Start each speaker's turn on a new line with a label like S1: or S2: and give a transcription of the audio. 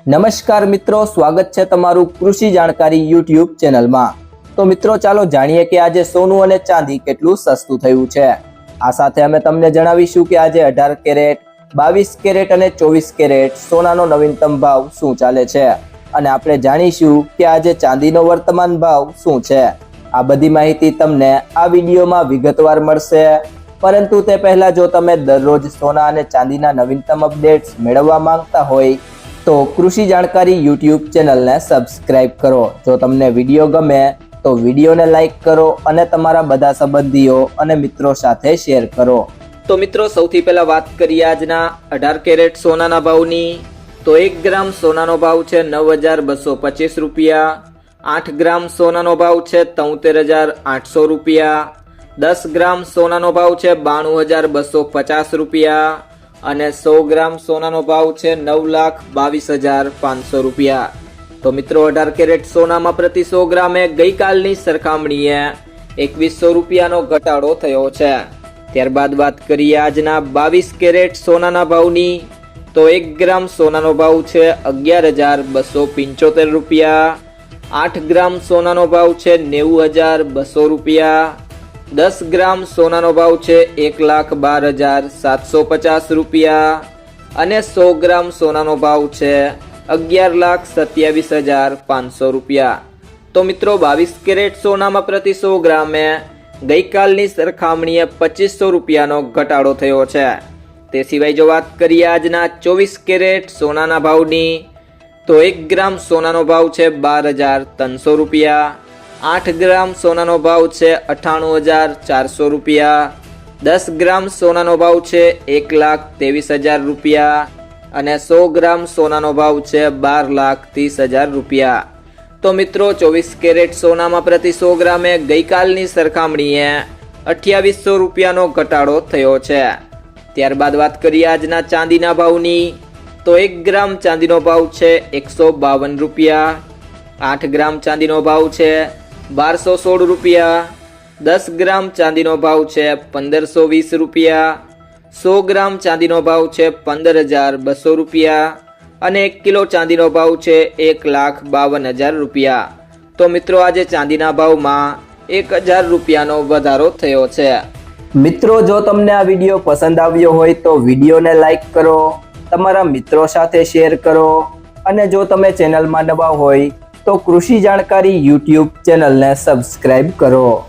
S1: નમસ્કાર મિત્રો, સ્વાગત છે તમારું કૃષિ જાણકારી યુટ્યુબ ચેનલમાં। તો મિત્રો ચાલો જાણીએ કે આજે સોનું અને ચાંદી કેટલું સસ્તું થયું છે। આ સાથે અમે તમને જણાવીશું કે આજે 18 કેરેટ, 22 કેરેટ અને 24 કેરેટ સોનાનો નવીનતમ ભાવ શું ચાલે છે અને આપણે જાણીશું કે આજે ચાંદીનો વર્તમાન ભાવ શું છે। આ બધી માહિતી તમને આ વિડીયોમાં વિગતવાર મળશે, પરંતુ તે પહેલા જો તમે દરરોજ સોના અને ચાંદીના નવીનતમ અપડેટ્સ મેળવવા માંગતા હોય તો કૃષિ જાણકારી યુટ્યુબ ચેનલને સબસ્ક્રાઇબ કરો। જો તમને વિડીયો ગમે તો વિડીયોને લાઈક કરો અને તમારા બધા સંબંધીઓ અને મિત્રો સાથે શેર કરો। તો મિત્રો સૌથી પહેલા વાત કરીએ આજના 18 કેરેટ સોનાના ભાવની। તો 1 ગ્રામ સોનાનો ભાવ છે 9,225 રૂપિયા, 8 ગ્રામ સોનાનો ભાવ છે 73,800 રૂપિયા, 10 ગ્રામ સોનાનો ભાવ છે 92,250 રૂપિયા અને 100 ગ્રામ સોનાનો ભાવ છે 9,22,500 રૂપિયા। તો મિત્રો 18 કેરેટ સોનામાં પ્રતિ 100 ગ્રામે ગઈકાલની સરખામણીએ 2100 રૂપિયાનો ઘટાડો થયો છે। ત્યારબાદ વાત કરીએ આજના 22 કેરેટ સોનાના ભાવની। તો 1 ગ્રામ સોનાનો ભાવ છે 11,275 રૂપિયા, 8 ગ્રામ સોનાનો ભાવ છે 90,200 રૂપિયા, 10 ગ્રામ સોનાનો ભાવ છે 1,12,750 રૂપિયા અને 100 ગ્રામ સોનાનો ભાવ છે 11,27,500 રૂપિયા। તો મિત્રો 22 કેરેટ સોનામાં પ્રતિ 100 ગ્રામે ગઈકાલની સરખામણીએ 2500 રૂપિયાનો ઘટાડો થયો છે। તે સિવાય જો વાત કરીએ આજના 24 કેરેટ સોનાના ભાવની, તો 1 ગ્રામ સોનાનો ભાવ છે 12,300 રૂપિયા, 8 ગ્રામ સોનાનો ભાવ છે 98,400 રૂપિયા, 10 ગ્રામ સોનાનો ભાવ છે 1,23,000 રૂપિયા અને 100 ગ્રામ સોનાનો ભાવ છે 12,30,000 રૂપિયા। તો મિત્રો 24 કેરેટ સોનામાં પ્રતિ 100 ગ્રામે ગઈકાલની સરખામણીએ 2800 રૂપિયાનો ઘટાડો થયો છે। ત્યારબાદ વાત કરીએ આજના ચાંદીના ભાવની। તો 1 ગ્રામ ચાંદીનો ભાવ છે 152 રૂપિયા, 8 ગ્રામ ચાંદીનો ભાવ છે 1216 રૂપિયા, 10 ગ્રામ ચાંદીનો ભાવ છે 1520 રૂપિયા, 100 ગ્રામ ચાંદીનો ભાવ છે 15,200 રૂપિયા અને 1 કિલો ચાંદીનો ભાવ છે 1,52,000 રૂપિયા। તો મિત્રો આજે ચાંદીના ભાવમાં 1,000 રૂપિયાનો વધારો થયો છે। મિત્રો જો તમને આ વિડીયો પસંદ આવ્યો હોય તો વિડીયોને લાઈક કરો, તમારા મિત્રો સાથે શેર કરો અને જો તમે ચેનલમાં નવા હોય તો કૃષિ જાણકારી યુટ્યુબ ચેનલને સબસ્ક્રાઇબ કરો।